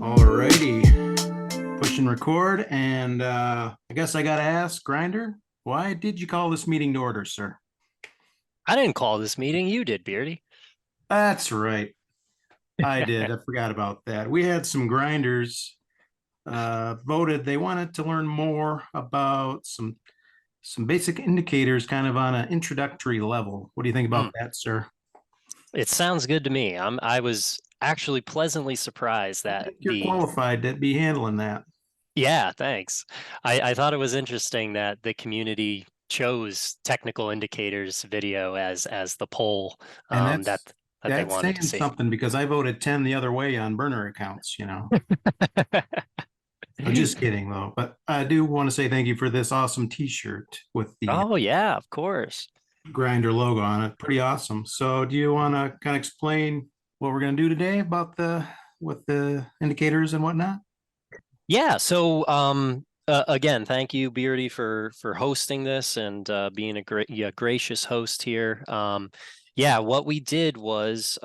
Alrighty, push and record. And I guess I got to ask, Grinder, why did you call this meeting to order, sir? I didn't call this meeting. You did, Beardy. That's right. I did. I forgot about that. We had some grinders voted. They wanted to learn more about some basic indicators, kind of on an introductory level. What do you think about Mm, that, sir? it sounds good to me. I was actually pleasantly surprised I that think you're qualified to be handling that. yeah, thanks. I thought it was interesting that the community chose technical indicators video as the poll And that they that's wanted to saying see. something because I voted 10 the other way on burner accounts. I'm just kidding though. But I do want to say thank you for this awesome t-shirt with the Oh yeah, of course. Grinder logo on it. Pretty awesome. So do you want to kind of explain what we're going to do today about the with the indicators and whatnot? Yeah, so again, thank you, Beardy, for hosting this and being a great, yeah, gracious host here. Yeah, what we did was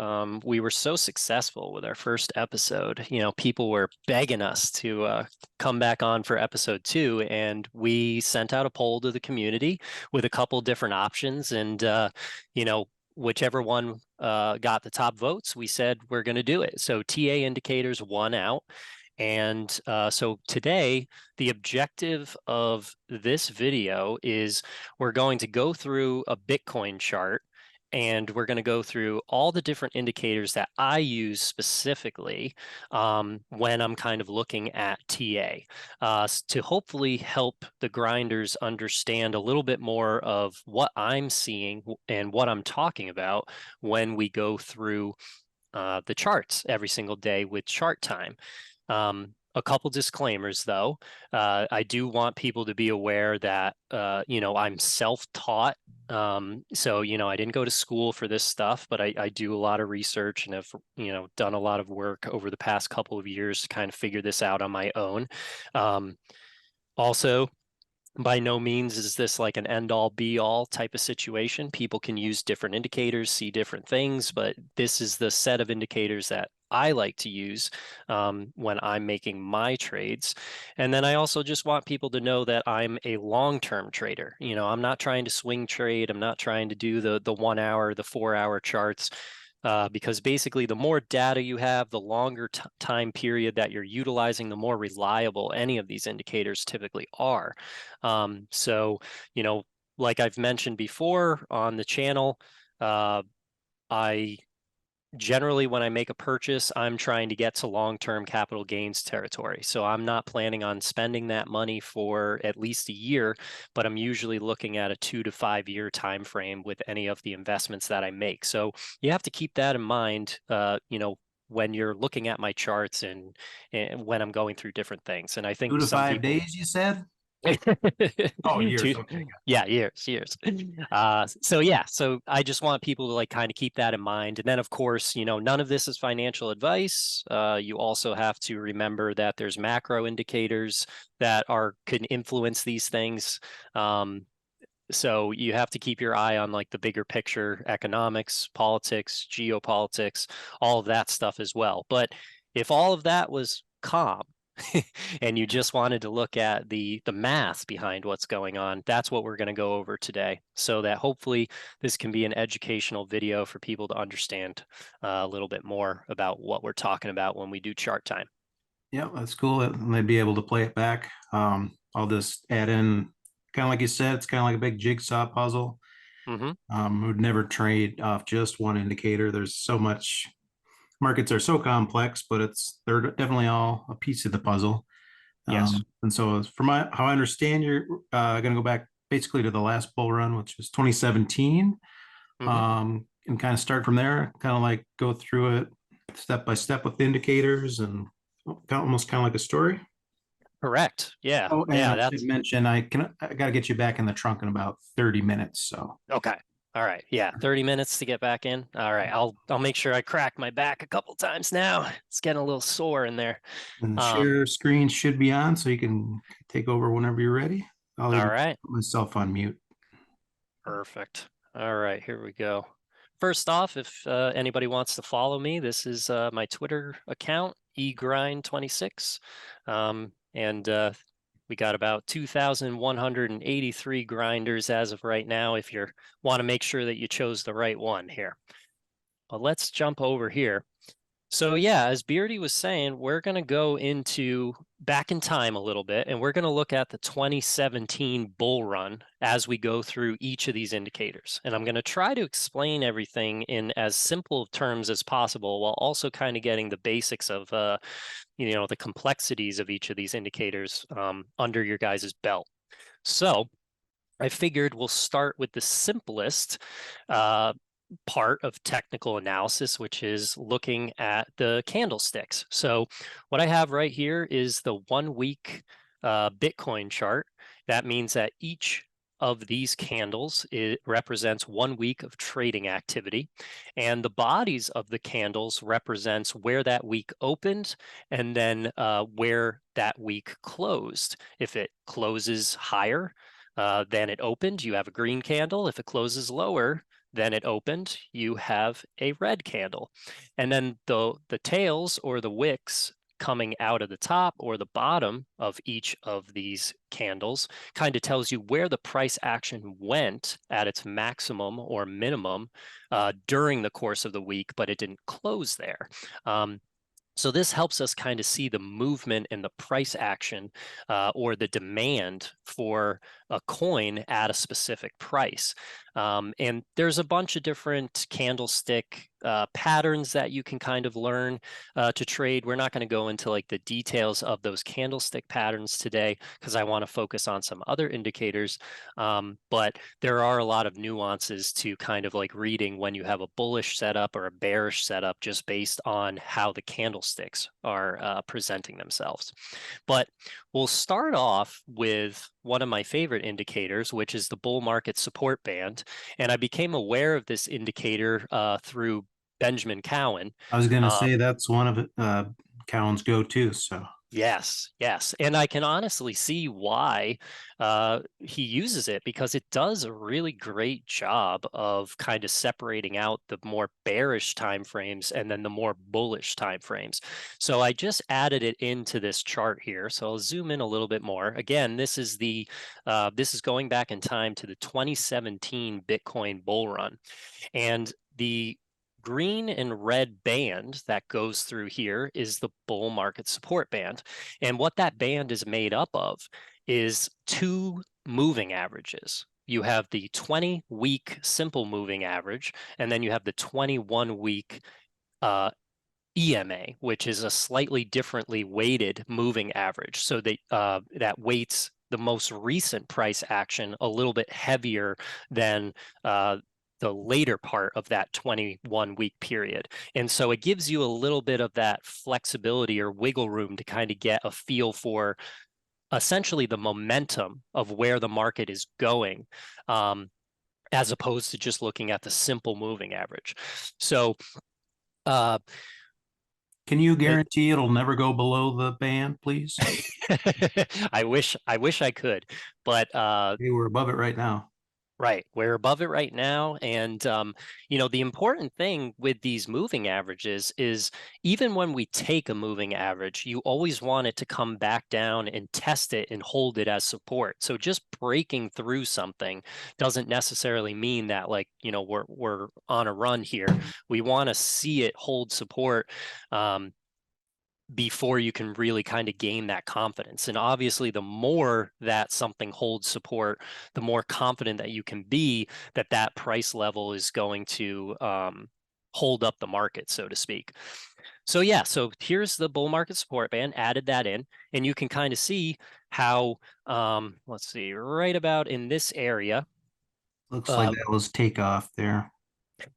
we were so successful with our first episode. You know, people were begging us to come back on for episode two, and we sent out a poll to the community with a couple different options, and you know, whichever one got the top votes, we said we're going to do it. So TA indicators won out. And so today, the objective of this video is we're going to go through a Bitcoin chart and we're going to go through all the different indicators that I use specifically when I'm kind of looking at TA to hopefully help the grinders understand a little bit more of what I'm seeing and what I'm talking about when we go through the charts every single day with chart time. A couple disclaimers though. I do want people to be aware that you know, I'm self-taught. So, you know, I didn't go to school for this stuff, but I do a lot of research and have, you know, done a lot of work over the past couple of years to kind of figure this out on my own. Um, Also, by no means is this like an end all be all type of situation. People can use different indicators, see different things, but this is the set of indicators that I like to use when I'm making my trades. And then I also just want people to know that I'm a long-term trader. You know, I'm not trying to swing trade. I'm not trying to do the 1 hour, the 4 hour charts. Because basically, the more data you have, the longer time period that you're utilizing, the more reliable any of these indicators typically are. So, you know, like I've mentioned before on the channel, I generally, when I make a purchase, I'm trying to get to long-term capital gains territory. So I'm not planning on spending that money for at least a year, but I'm usually looking at a 2 to 5 year time frame with any of the investments that I make. So you have to keep that in mind, you know, when you're looking at my charts and when I'm going through different things. And I Two think to some five people days, you said? Oh, years. Two, Okay. yeah, years. So yeah, so I just want people to like kind of keep that in mind. And then of course, you know, none of this is financial advice. You also have to remember that there's macro indicators that can influence these things. So you have to keep your eye on like the bigger picture, economics, politics, geopolitics, all of that stuff as well. But if all of that was calm, and you just wanted to look at the math behind what's going on, that's what we're going to go over today, so that hopefully this can be an educational video for people to understand a little bit more about what we're talking about when we do chart time. Yeah, that's cool. And they'd be able to play it back. I'll just add in, kind of like you said, it's kind of like a big jigsaw puzzle. Hmm. Would never trade off just one indicator. There's so much, markets are so complex, but they're definitely all a piece of the puzzle. Yes. And so, from how I understand, you're going to go back basically to the last bull run, which was 2017, Hmm. and kind of start from there. Kind of like go through it step by step with the indicators and almost kind of like a story. Correct. Yeah. Oh, and Yeah. I should That's mention I got to get you back in the trunk in about 30 minutes. So okay. All right. Yeah, 30 minutes to get back in. All right. I'll make sure I crack my back a couple times now. It's getting a little sore in there. And the Um, share screen should be on, so you can take over whenever you're ready. I'll all even right. put myself on mute. Perfect. All right, here we go. First off, if anybody wants to follow me, this is my Twitter account, eGrind26. And we got about 2,183 grinders as of right now if you want to make sure that you chose the right one here. But let's jump over here. So yeah, as Beardy was saying, we're going to go into back in time a little bit, and we're going to look at the 2017 bull run as we go through each of these indicators. And I'm going to try to explain everything in as simple of terms as possible, while also kind of getting the basics of, the complexities of each of these indicators under your guys' belt. So I figured we'll start with the simplest part of technical analysis, which is looking at the candlesticks. So what I have right here is the 1 week Bitcoin chart. That means that each of these candles, it represents 1 week of trading activity, and the bodies of the candles represents where that week opened and then where that week closed. If it closes higher than it opened, you have a green candle. If it closes lower than it opened, you have a red candle. And then the tails or the wicks coming out of the top or the bottom of each of these candles kind of tells you where the price action went at its maximum or minimum during the course of the week, but it didn't close there. So this helps us kind of see the movement and the price action or the demand for a coin at a specific price. And there's a bunch of different candlestick patterns that you can kind of learn to trade. We're not going to go into like the details of those candlestick patterns today because I want to focus on some other indicators. But there are a lot of nuances to kind of like reading when you have a bullish setup or a bearish setup just based on how the candlesticks are presenting themselves. But we'll start off with one of my favorite indicators, which is the bull market support band. And I became aware of this indicator through Benjamin Cowan. I was going to Um, say that's one of Cowan's go-to. So Yes, yes. And I can honestly see why he uses it because it does a really great job of kind of separating out the more bearish time frames and then the more bullish time frames. So I just added it into this chart here. So I'll zoom in a little bit more. Again, this is going back in time to the 2017 Bitcoin bull run. And the green and red band that goes through here is the bull market support band. And what that band is made up of is two moving averages. You have the 20-week simple moving average, and then you have the 21-week EMA, which is a slightly differently weighted moving average. So that weights the most recent price action a little bit heavier than the later part of that 21-week period. And so it gives you a little bit of that flexibility or wiggle room to kind of get a feel for essentially the momentum of where the market is going, as opposed to just looking at the simple moving average. So uh, can you guarantee it'll never go below the band, please? I wish I could, but Hey, we're above it right now. right, we're above it right now. And the important thing with these moving averages is even when we take a moving average, you always want it to come back down and test it and hold it as support. So just breaking through something doesn't necessarily mean that we're on a run here. We want to see it hold support. Before you can really kind of gain that confidence. And obviously, the more that something holds support, the more confident that you can be that that price level is going to hold up the market, so to speak. So yeah, so here's the bull market support band, added that in, and you can kind of see how, let's see, right about in this area, Looks like uh, that was takeoff there.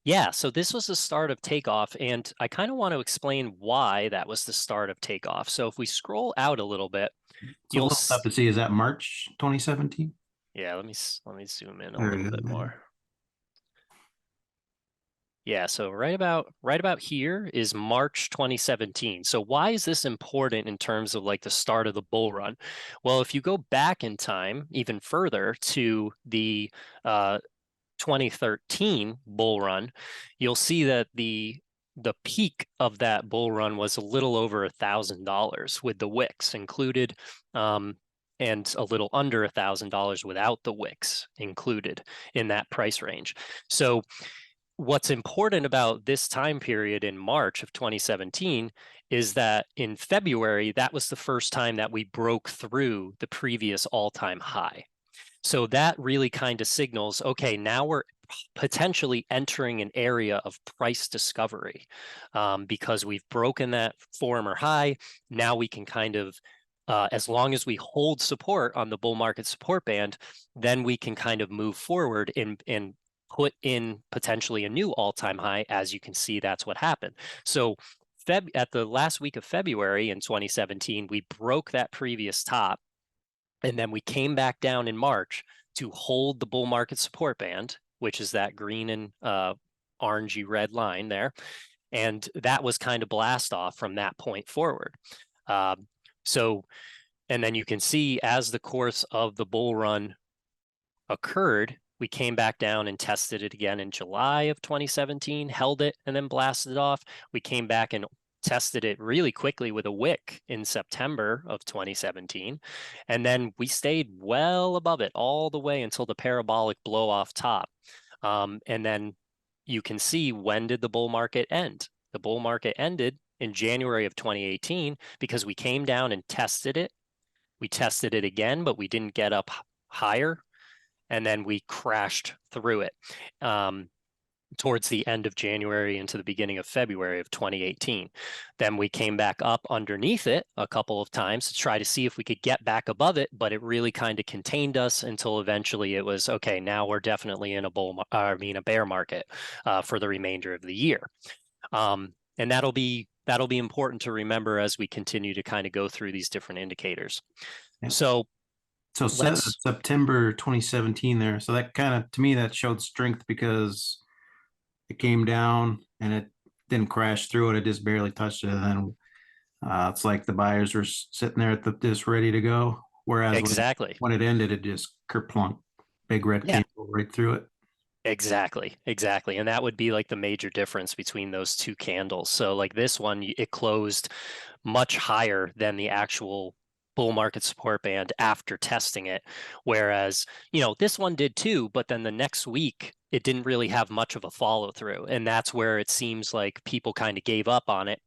yeah, so this was the start of takeoff, and I kind of want to explain why that was the start of takeoff. So if we scroll out a little bit, It's a little tough to see. Is that March 2017? yeah, let me zoom in a There little it bit is. more. Yeah, so right about here is March 2017. So why is this important in terms of like the start of the bull run? Well, if you go back in time even further to the 2013 bull run, you'll see that the peak of that bull run was a little over $1,000 with the wicks included, and a little under $1,000 without the wicks included in that price range. So what's important about this time period in March of 2017 is that in February, that was the first time that we broke through the previous all-time high. So that really kind of signals, okay, now we're potentially entering an area of price discovery, because we've broken that former high. Now we can kind of, as long as we hold support on the bull market support band, then we can kind of move forward and put in potentially a new all-time high. As you can see, that's what happened. So at the last week of February in 2017, we broke that previous top. And then we came back down in March to hold the bull market support band, which is that green and orangey red line there. And that was kind of blast off from that point forward. So, and then you can see as the course of the bull run occurred, we came back down and tested it again in July of 2017, held it, and then blasted it off. We came back and tested it really quickly with a wick in September of 2017. And then we stayed well above it all the way until the parabolic blow off top. And then you can see, when did the bull market end? The bull market ended in January of 2018 because we came down and tested it. We tested it again, but we didn't get up higher. And then we crashed through it towards the end of January into the beginning of February of 2018. Then we came back up underneath it a couple of times to try to see if we could get back above it, but it really kind of contained us until eventually it was, okay, now we're definitely in a bear market for the remainder of the year. And that'll be important to remember as we continue to kind of go through these different indicators. Yeah. So September 2017 there. So that kind of, to me, that showed strength because it came down and it didn't crash through it. It just barely touched it. And then it's like the buyers were sitting there at just ready to go. Whereas exactly. when it ended, it just kerplunk, big red Yeah. candle right through it. Exactly. And that would be like the major difference between those two candles. So like this one, it closed much higher than the actual bull market support band after testing it. Whereas, this one did too, but then the next week, it didn't really have much of a follow through. And that's where it seems like people kind of gave up on it.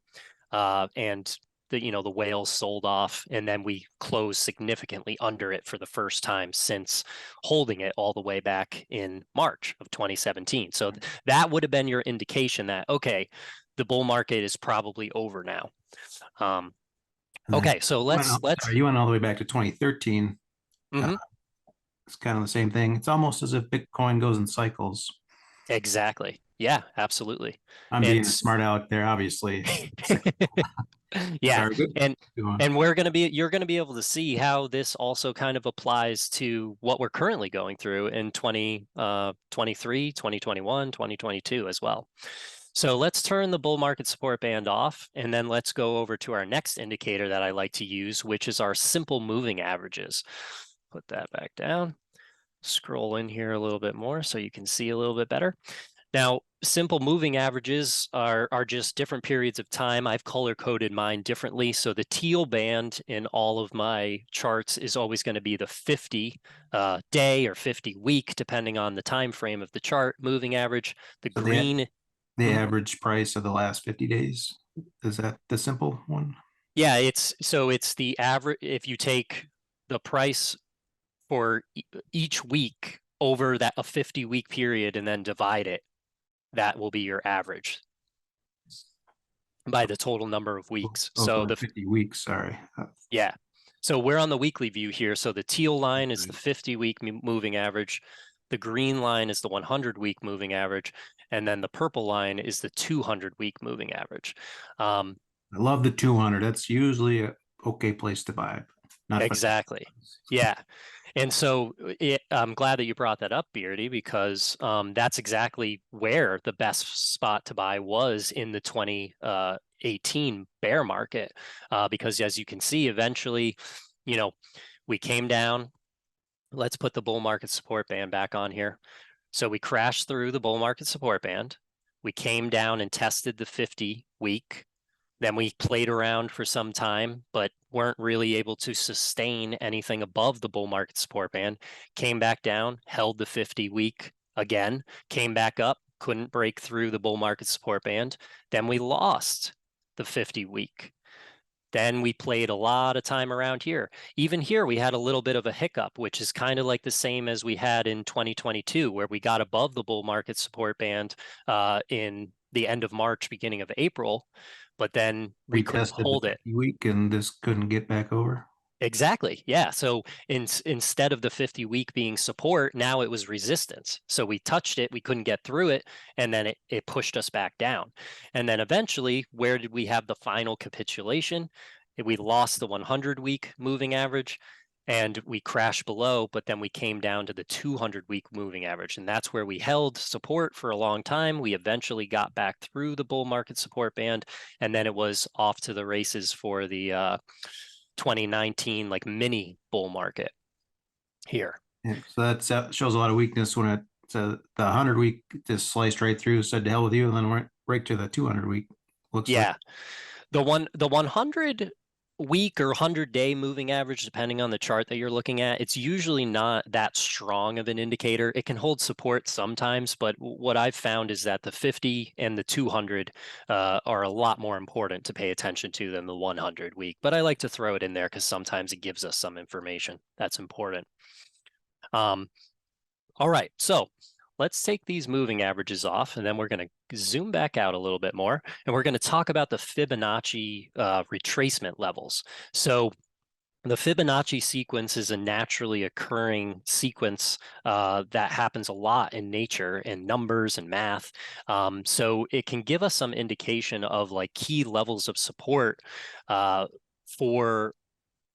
And the whales sold off, and then we closed significantly under it for the first time since holding it all the way back in March of 2017. So that would have been your indication that, okay, the bull market is probably over now. Okay, so let's you went all the way back to 2013. Mhm. It's kind of the same thing. It's almost as if Bitcoin goes in cycles. Exactly. Yeah, absolutely. I'm being a smart aleck there, obviously. Yeah, Sorry, and you're going to be able to see how this also kind of applies to what we're currently going through in 2023, 2021, 2022 as well. So let's turn the bull market support band off, and then let's go over to our next indicator that I like to use, which is our simple moving averages. Put that back down. Scroll in here a little bit more so you can see a little bit better. Now, simple moving averages are just different periods of time. I've color coded mine differently. So the teal band in all of my charts is always going to be the 50 day or 50 week, depending on the time frame of the chart moving average. The green, the average price of the last 50 days. Is that the simple one? Yeah, it's the average. If you take the price for each week over a 50-week period and then divide it, that will be your average by the total number of weeks. So the 50 weeks, sorry. Yeah. So we're on the weekly view here. So the teal line is the 50-week moving average. The green line is the 100-week moving average. And then the purple line is the 200-week moving average. I love the 200. That's usually an okay place to buy. Exactly. Yeah. And so I'm glad that you brought that up, Beardy, because that's exactly where the best spot to buy was in the 2018 bear market. Because as you can see, eventually, you know, we came down. Let's put the bull market support band back on here. So we crashed through the bull market support band. We came down and tested the 50-week. Then we played around for some time, but weren't really able to sustain anything above the bull market support band. Came back down, held the 50-week again, came back up, couldn't break through the bull market support band. Then we lost the 50-week. Then we played a lot of time around here. Even here, we had a little bit of a hiccup, which is kind of like the same as we had in 2022, where we got above the bull market support band in the end of March, beginning of April, but then we couldn't Retested the hold it. 50-week and just couldn't get back over. Exactly. Yeah. So instead of the 50-week being support, now it was resistance. So we touched it, we couldn't get through it, and then it pushed us back down. And then eventually, where did we have the final capitulation? We lost the 100-week moving average and we crashed below, but then we came down to the 200-week moving average. And that's where we held support for a long time. We eventually got back through the bull market support band, and then it was off to the races for the 2019 like mini bull market here. Yeah, so that shows a lot of weakness when the 100-week just sliced right through, said to hell with you, and then went right to the 200-week. Looks like Yeah, the 100-week or 100-day moving average, depending on the chart that you're looking at, it's usually not that strong of an indicator. It can hold support sometimes, but what I've found is that the 50 and the 200 are a lot more important to pay attention to than the 100-week. But I like to throw it in there because sometimes it gives us some information that's important. All right, so let's take these moving averages off, and then we're going to zoom back out a little bit more, and we're going to talk about the Fibonacci retracement levels. So the Fibonacci sequence is a naturally occurring sequence that happens a lot in nature in numbers and math. So it can give us some indication of like key levels of support for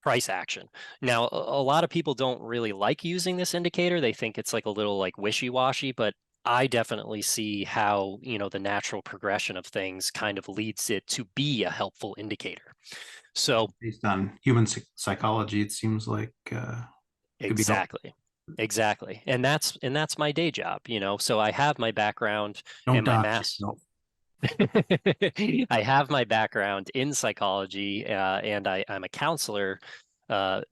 price action. Now, a lot of people don't really like using this indicator. They think it's like a little like wishy-washy, but I definitely see how, the natural progression of things kind of leads it to be a helpful indicator. So based on human psychology, it seems like could be helpful. exactly. And that's my day job, So I have my background Don't and my dox mass. yourself. I have my background in psychology, and I'm a counselor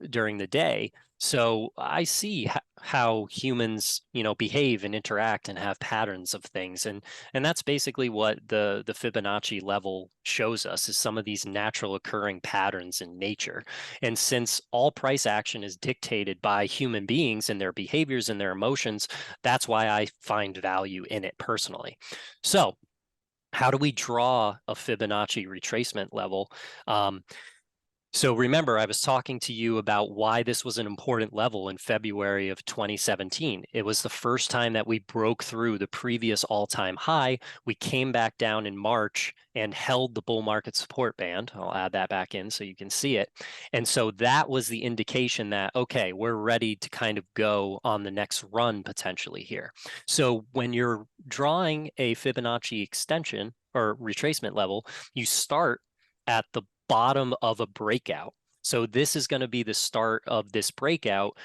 during the day. So I see how humans, behave and interact and have patterns of things, and that's basically what the Fibonacci level shows us is some of these natural occurring patterns in nature. And since all price action is dictated by human beings and their behaviors and their emotions, that's why I find value in it personally. So how do we draw a Fibonacci retracement level? So remember, I was talking to you about why this was an important level in February of 2017. It was the first time that we broke through the previous all-time high. We came back down in March and held the bull market support band. I'll add that back in so you can see it. And so that was the indication that, okay, we're ready to kind of go on the next run potentially here. So when you're drawing a Fibonacci extension or retracement level, you start at the bottom of a breakout. So this is going to be the start of this breakout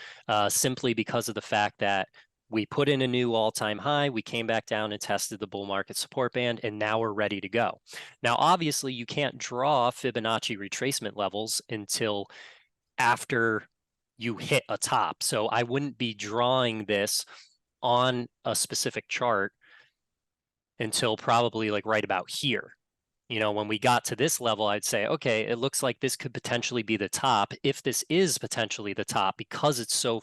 simply because of the fact that we put in a new all-time high, we came back down and tested the bull market support band, and now we're ready to go. Now, obviously, you can't draw Fibonacci retracement levels until after you hit a top. So I wouldn't be drawing this on a specific chart until probably like right about here. When we got to this level, I'd say, okay, it looks like this could potentially be the top. If this is potentially the top, because it's so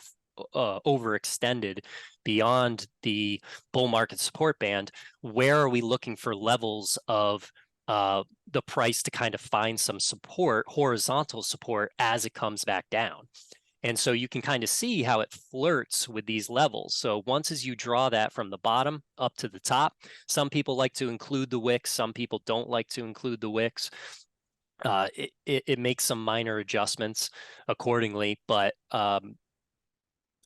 overextended beyond the bull market support band, where are we looking for levels of the price to kind of find some support, horizontal support, as it comes back down? And so you can kind of see how it flirts with these levels. So once as you draw that from the bottom up to the top, some people like to include the wicks, some people don't like to include the wicks. It makes some minor adjustments accordingly, but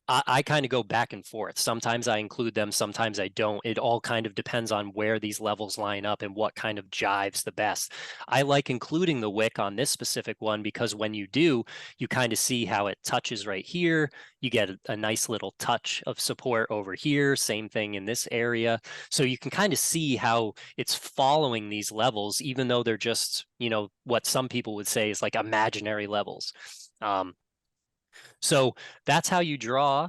I kind of go back and forth. Sometimes I include them, sometimes I don't. It all kind of depends on where these levels line up and what kind of jives the best. I like including the wick on this specific one because when you do, you kind of see how it touches right here. You get a nice little touch of support over here. Same thing in this area. So you can kind of see how it's following these levels, even though they're just, what some people would say is like imaginary levels. So that's how you draw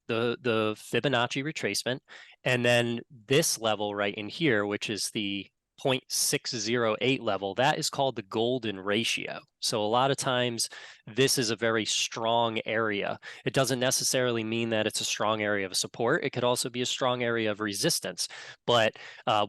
the Fibonacci retracement. And then this level right in here, which is the 0.608 level, that is called the golden ratio. So a lot of times this is a very strong area. It doesn't necessarily mean that it's a strong area of support. It could also be a strong area of resistance. But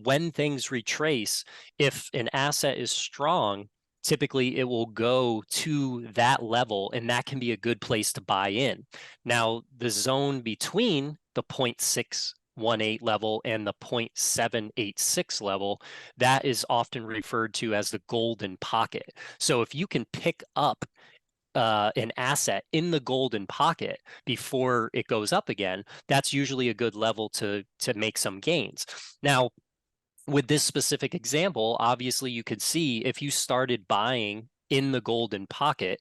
when things retrace, if an asset is strong, typically it will go to that level, and that can be a good place to buy in. Now, the zone between the 0.618 level and the 0.786 level, that is often referred to as the golden pocket. So if you can pick up an asset in the golden pocket before it goes up again, that's usually a good level to make some gains. Now, with this specific example, obviously you could see if you started buying in the golden pocket,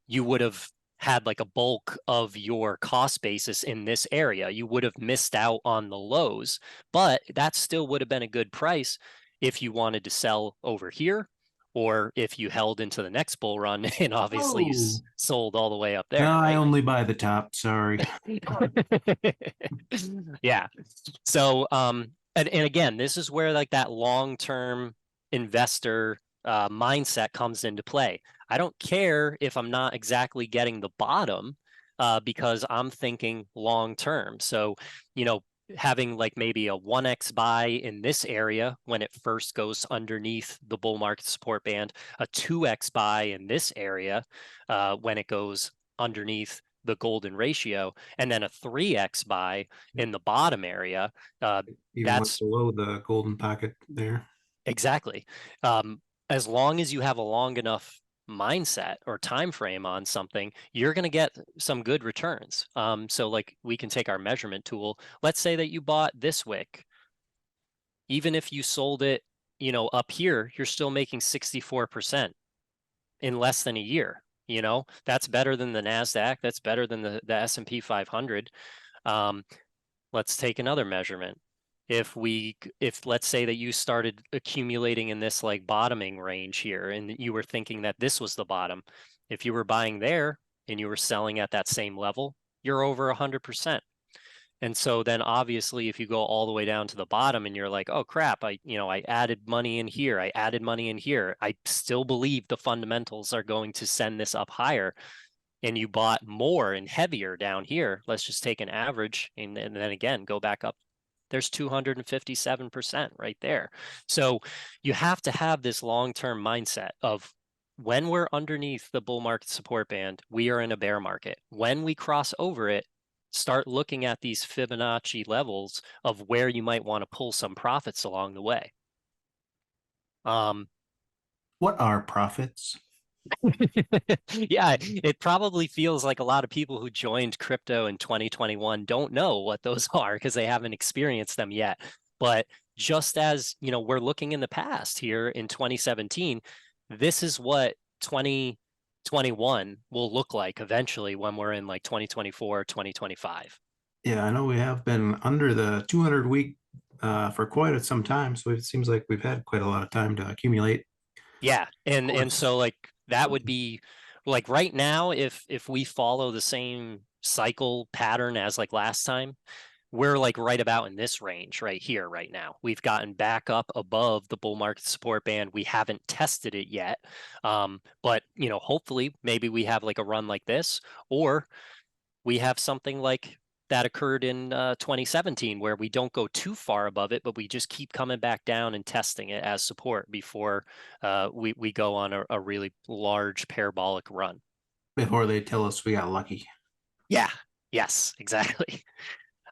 you would have had like a bulk of your cost basis in this area. You would have missed out on the lows, but that still would have been a good price if you wanted to sell over here, or if you held into the next bull run and obviously Oh, sold all the way up no, there, I right? only buy the top. Sorry. Yeah. So, and again, this is where like that long-term investor mindset comes into play. I don't care if I'm not exactly getting the bottom, because I'm thinking long term. So, you know, having like maybe a 1x buy in this area when it first goes underneath the bull market support band, a 2x buy in this area when it goes underneath the golden ratio, and then a 3x buy in the bottom area. Even went That's below the golden pocket there. exactly. Um, as long as you have a long enough mindset or time frame on something, you're going to get some good returns. So like we can take our measurement tool. Let's say that you bought this wick. Even if you sold it, up here, you're still making 64% in less than a year. That's better than the Nasdaq. That's better than the S&P 500. Um, let's take another measurement. If let's say that you started accumulating in this like bottoming range here, and you were thinking that this was the bottom, if you were buying there and you were selling at that same level, you're over 100%. And so then obviously if you go all the way down to the bottom and you're like, oh crap, I added money in here, I added money in here, I still believe the fundamentals are going to send this up higher, and you bought more and heavier down here, let's just take an average and then again go back up. There's 257% right there. So you have to have this long-term mindset of when we're underneath the bull market support band, we are in a bear market. When we cross over it, start looking at these Fibonacci levels of where you might want to pull some profits along the way. Um, What are profits? Yeah, it probably feels like a lot of people who joined crypto in 2021 don't know what those are because they haven't experienced them yet. But just as, we're looking in the past here in 2017, this is what 2021 will look like eventually when we're in like 2024, 2025. Yeah, I know we have been under the 200 week for quite some time. So it seems like we've had quite a lot of time to accumulate. Yeah, Of and course. so like that would be like right now if we follow the same cycle pattern as like last time, we're like right about in this range right here right now. We've gotten back up above the bull market support band. We haven't tested it yet. But hopefully maybe we have like a run like this, or we have something like that occurred in 2017 where we don't go too far above it, but we just keep coming back down and testing it as support before we go on a really large parabolic run. Before they tell us we got lucky. Yeah. Yes, exactly.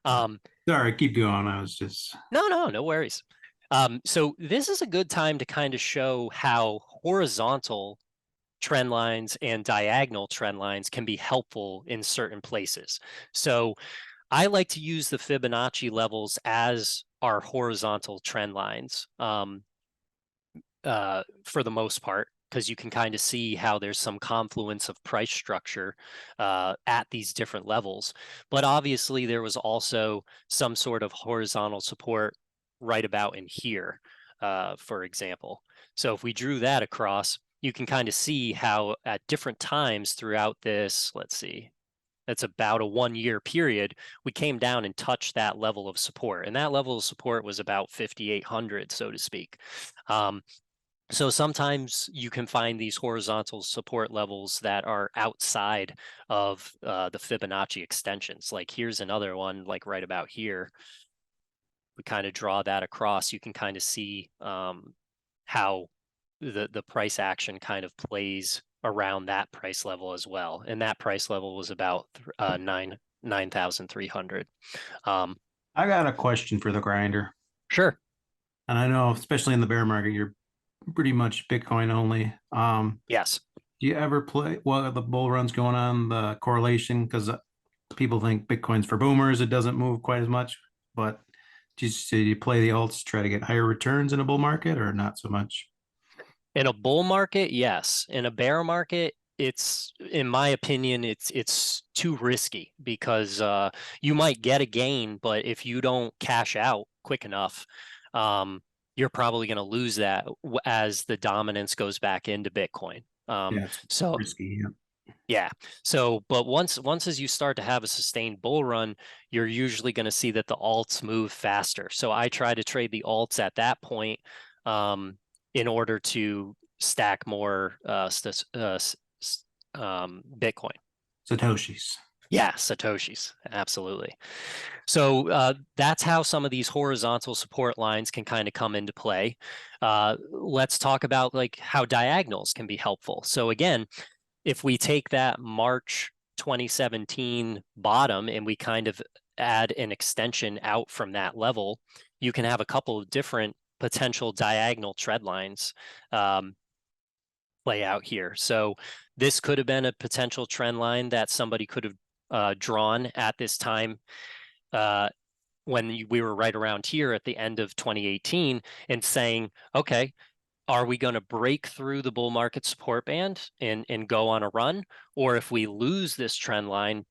Um, Sorry, keep going. I was just no worries. So this is a good time to kind of show how horizontal trend lines and diagonal trend lines can be helpful in certain places. So I like to use the Fibonacci levels as our horizontal trend lines for the most part, because you can kind of see how there's some confluence of price structure at these different levels. But obviously, there was also some sort of horizontal support right about in here, for example. So if we drew that across, you can kind of see how at different times throughout this, let's see, that's about a 1 year period, we came down and touched that level of support. And that level of support was about 5,800, so to speak. So sometimes you can find these horizontal support levels that are outside of the Fibonacci extensions. Like here's another one, like right about here. We kind of draw that across. You can kind of see how the price action kind of plays around that price level as well. And that price level was about 9,300. I got a question for the grinder. Sure. And I know, especially in the bear market, you're pretty much Bitcoin only. Yes. Do you ever play while the bull run's going on, the correlation? Because people think Bitcoin's for boomers, it doesn't move quite as much. But do you play the alts, try to get higher returns in a bull market, or not so much? In a bull market, yes. In a bear market, it's, in my opinion, it's too risky because you might get a gain, but if you don't cash out quick enough, you're probably going to lose that as the dominance goes back into Bitcoin. Yeah, it's So risky. Yeah. yeah. So, but once as you start to have a sustained bull run, you're usually going to see that the alts move faster. So I try to trade the alts at that point in order to stack more Bitcoin. Satoshis. Yeah, Satoshis, absolutely. So that's how some of these horizontal support lines can kind of come into play. Let's talk about like how diagonals can be helpful. So again, if we take that March 2017 bottom and we kind of add an extension out from that level, you can have a couple of different potential diagonal trend lines play out here. So this could have been a potential trend line that somebody could have drawn at this time when we were right around here at the end of 2018 and saying, okay, are we going to break through the bull market support band and go on a run? Or if we lose this trend line,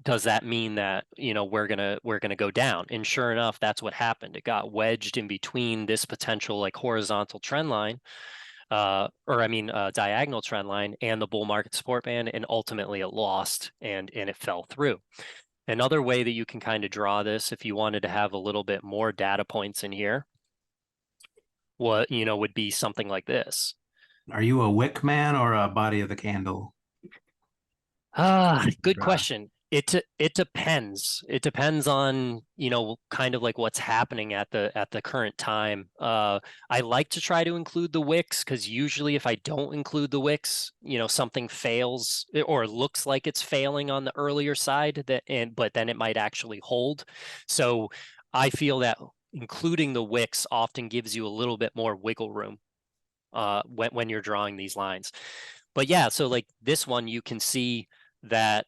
does that mean that, you know, we're gonna go down? And sure enough, that's what happened. It got wedged in between this potential like horizontal trend line, diagonal trend line and the bull market support band, and ultimately it lost and it fell through. Another way that you can kind of draw this, if you wanted to have a little bit more data points in here, what would be something like this. Are you a wick man or a body of the candle? Good Draw. question. It depends. It depends on, kind of like what's happening at the current time. I like to try to include the wicks because usually if I don't include the wicks, something fails or looks like it's failing on the earlier side but then it might actually hold. So I feel that including the wicks often gives you a little bit more wiggle room when you're drawing these lines. But yeah, so like this one, you can see that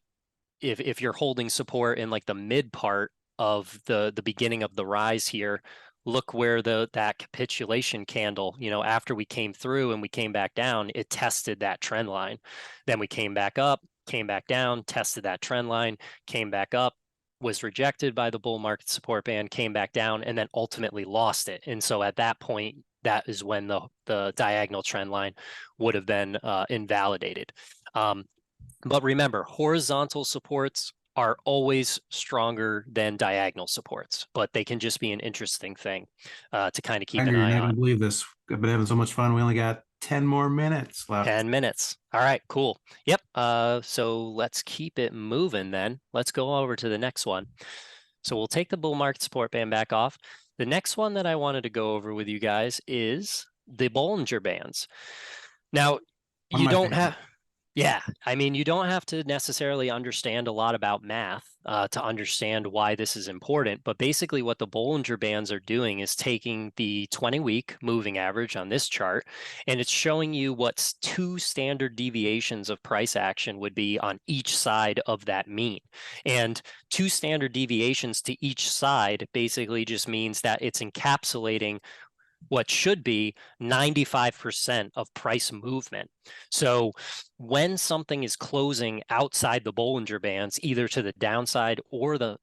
if you're holding support in like the mid part of the beginning of the rise here, look where that capitulation candle, after we came through and we came back down, it tested that trend line. Then we came back up, came back down, tested that trend line, came back up, was rejected by the bull market support band, came back down, and then ultimately lost it. And so at that point, that is when the diagonal trend line would have been invalidated. But remember, horizontal supports are always stronger than diagonal supports, but they can just be an interesting thing to kind of keep an Grinder, you're eye not going on. to believe this. I've been having so much fun. We only got 10 more minutes left. 10 minutes. All right, cool. Yep. So let's keep it moving then. Let's go over to the next one. So we'll take the bull market support band back off. The next one that I wanted to go over with you guys is the Bollinger Bands. Now, One of you my don't favorite. have Yeah, I mean, you don't have to necessarily understand a lot about math to understand why this is important. But basically, what the Bollinger Bands are doing is taking the 20-week moving average on this chart, and it's showing you what two standard deviations of price action would be on each side of that mean. And two standard deviations to each side basically just means that it's encapsulating what should be 95% of price movement. So when something is closing outside the Bollinger Bands, either to the downside or the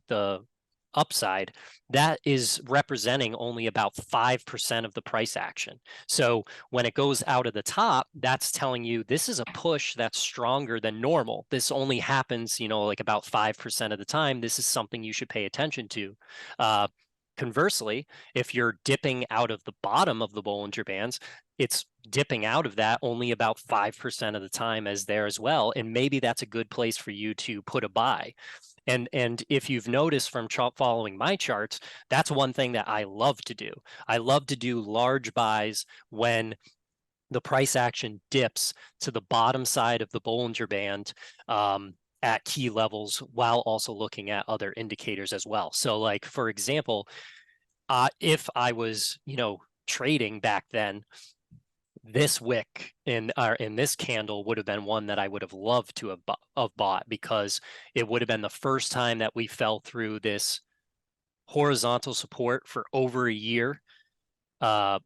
upside, that is representing only about 5% of the price action. So when it goes out of the top, that's telling you this is a push that's stronger than normal. This only happens, like about 5% of the time. This is something you should pay attention to. Conversely, if you're dipping out of the bottom of the Bollinger Bands, it's dipping out of that only about 5% of the time as there as well. And maybe that's a good place for you to put a buy. And if you've noticed from following my charts, that's one thing that I love to do. I love to do large buys when the price action dips to the bottom side of the Bollinger Band at key levels while also looking at other indicators as well. So like, for example, if I was, trading back then, this wick in this candle would have been one that I would have loved to have bought because it would have been the first time that we fell through this horizontal support for over a year. Let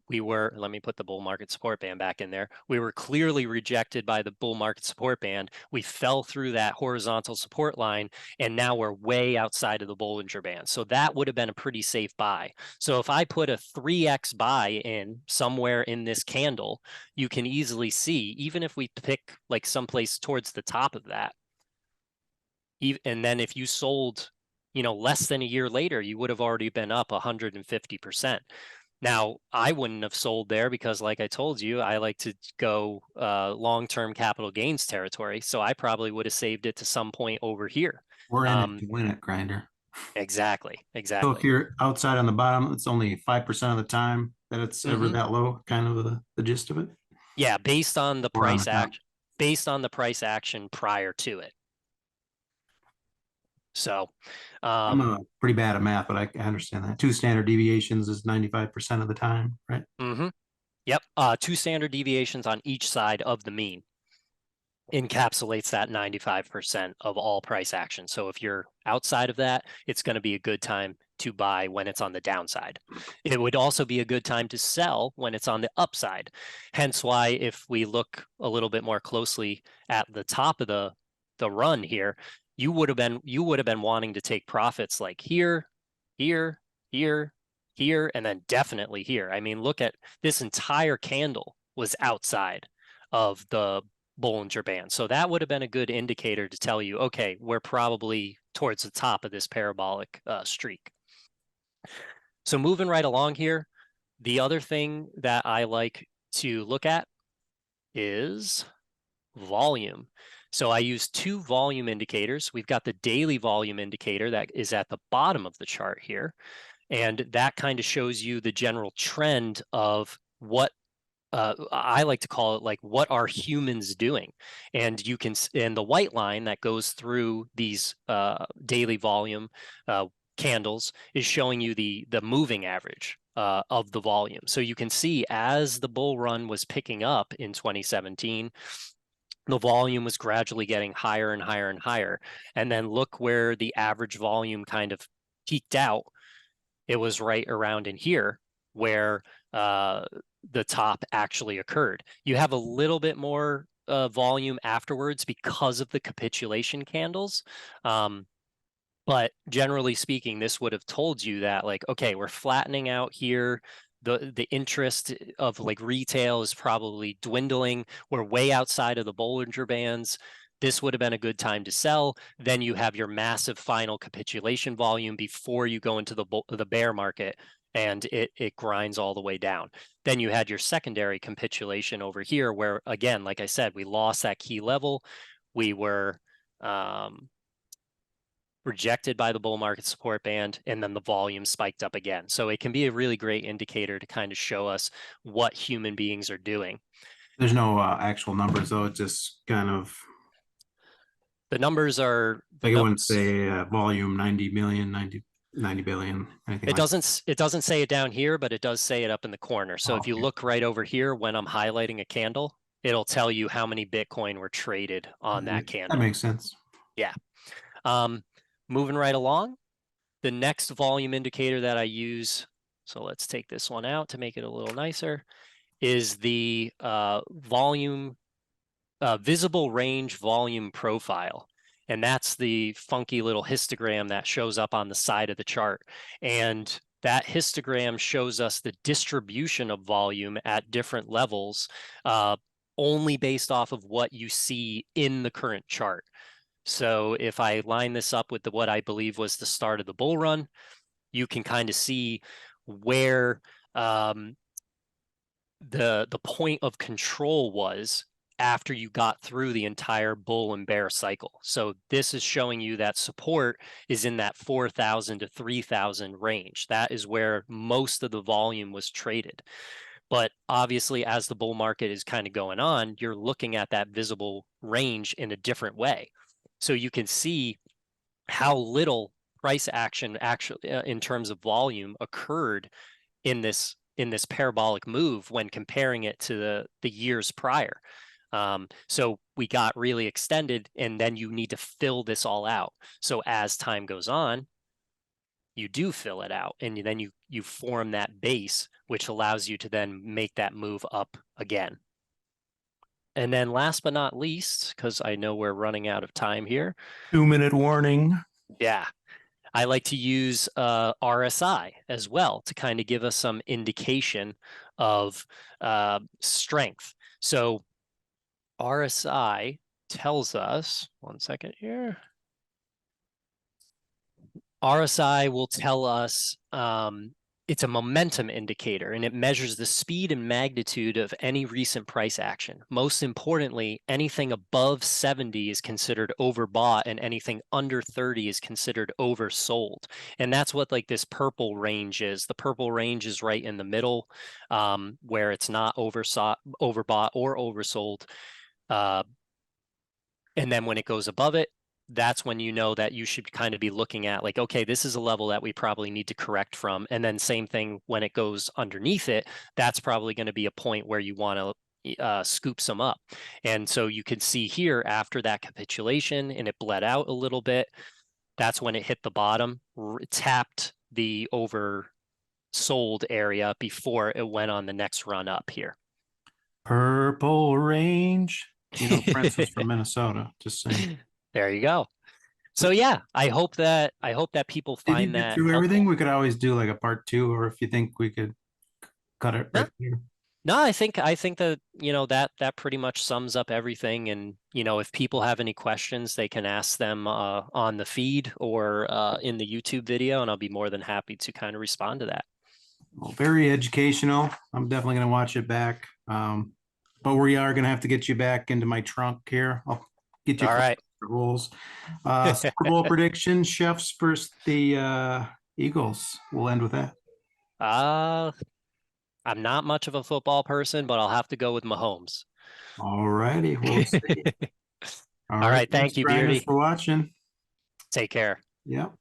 me put the bull market support band back in there. We were clearly rejected by the bull market support band. We fell through that horizontal support line, and now we're way outside of the Bollinger Band. So that would have been a pretty safe buy. So if I put a 3x buy in somewhere in this candle, you can easily see, even if we pick like someplace towards the top of that, and then if you sold, less than a year later, you would have already been up 150%. Now, I wouldn't have sold there because, like I told you, I like to go long-term capital gains territory. So I probably would have saved it to some point over here. We're in it to win it, grinder. Exactly, So if exactly. you're outside on the bottom, it's only 5% of the time that it's ever hmm that low, kind of the gist of it. Yeah, based on the Or on the price top. act, based on the price action prior to it. So, I'm um, pretty bad at math, but I understand that. Two standard deviations is 95% of the time, right? mhm. Yep. Two standard deviations on each side of the mean encapsulates that 95% of all price action. So if you're outside of that, it's going to be a good time to buy when it's on the downside. It would also be a good time to sell when it's on the upside. Hence why if we look a little bit more closely at the top of the run here, you would have been wanting to take profits like here, here, here, here, and then definitely here. I mean, look at this entire candle was outside of the Bollinger Band. So that would have been a good indicator to tell you, okay, we're probably towards the top of this parabolic streak. So moving right along here, the other thing that I like to look at is volume. So I use two volume indicators. We've got the daily volume indicator that is at the bottom of the chart here. And that kind of shows you the general trend of what I like to call it like what are humans doing, and you can and the white line that goes through these daily volume candles is showing you the moving average of the volume. So you can see as the bull run was picking up in 2017, the volume was gradually getting higher and higher and higher, and then look where the average volume kind of peaked out. It was right around in here where the top actually occurred. You have a little bit more volume afterwards because of the capitulation candles. But generally speaking, this would have told you that like, okay, we're flattening out here. The interest of like retail is probably dwindling. We're way outside of the Bollinger Bands. This would have been a good time to sell. Then you have your massive final capitulation volume before you go into the bear market, and it grinds all the way down. Then you had your secondary capitulation over here, where again, like I said, we lost that key level. We were rejected by the bull market support band, and then the volume spiked up again. So it can be a really great indicator to kind of show us what human beings are doing. There's no actual numbers, though. It's just kind of The numbers are the Like it wouldn't numbers. say volume 90 million, 90 billion, anything like that. It doesn't say it down here, but it does say it up in the corner. So Oh, if you okay. look right over here when I'm highlighting a candle, it'll tell you how many Bitcoin were traded on that That candle. makes sense. Yeah. Um, moving right along, the next volume indicator that I use, so let's take this one out to make it a little nicer, is the visible range volume profile. And that's the funky little histogram that shows up on the side of the chart. And that histogram shows us the distribution of volume at different levels, only based off of what you see in the current chart. So if I line this up with what I believe was the start of the bull run, you can kind of see where the point of control was after you got through the entire bull and bear cycle. So this is showing you that support is in that 4,000 to 3,000 range. That is where most of the volume was traded. But obviously, as the bull market is kind of going on, you're looking at that visible range in a different way. So you can see how little price action actually in terms of volume occurred in this parabolic move when comparing it to the years prior. So we got really extended, and then you need to fill this all out. So as time goes on, you do fill it out, and then you form that base, which allows you to then make that move up again. And then last but not least, because I know we're running out of time here. 2-minute warning. Yeah, I like to use RSI as well to kind of give us some indication of strength. So RSI tells us, one second here. RSI will tell us it's a momentum indicator, and it measures the speed and magnitude of any recent price action. Most importantly, anything above 70 is considered overbought, and anything under 30 is considered oversold. And that's what like this purple range is. The purple range is right in the middle, where it's not overbought or oversold. And then when it goes above it, that's when you know that you should kind of be looking at like, okay, this is a level that we probably need to correct from. And then same thing when it goes underneath it, that's probably going to be a point where you want to scoop some up. And so you can see here after that capitulation and it bled out a little bit, that's when it hit the bottom, tapped the oversold area before it went on the next run up here. Purple range. You know, Prince was from Minnesota. Just saying. There you go. So yeah, I hope that people Did you find get that through everything? helpful. We could always do like a part two, or if you think we could cut it No, right here. no, I think that, you know, that pretty much sums up everything. And, you know, if people have any questions, they can ask them on the feed or in the YouTube video, and I'll be more than happy to kind of respond to that. Well, very educational. I'm definitely going to watch it back. But we are going to have to get you back into my trunk here. I'll get you All right. rules. Super Bowl prediction, Chefs versus the Eagles. We'll end with that. I'm not much of a football person, but I'll have to go with Mahomes. All righty. We'll see. All All right. right. Thanks, Thank you, grinders, Beardy. for watching. Take care. Yep.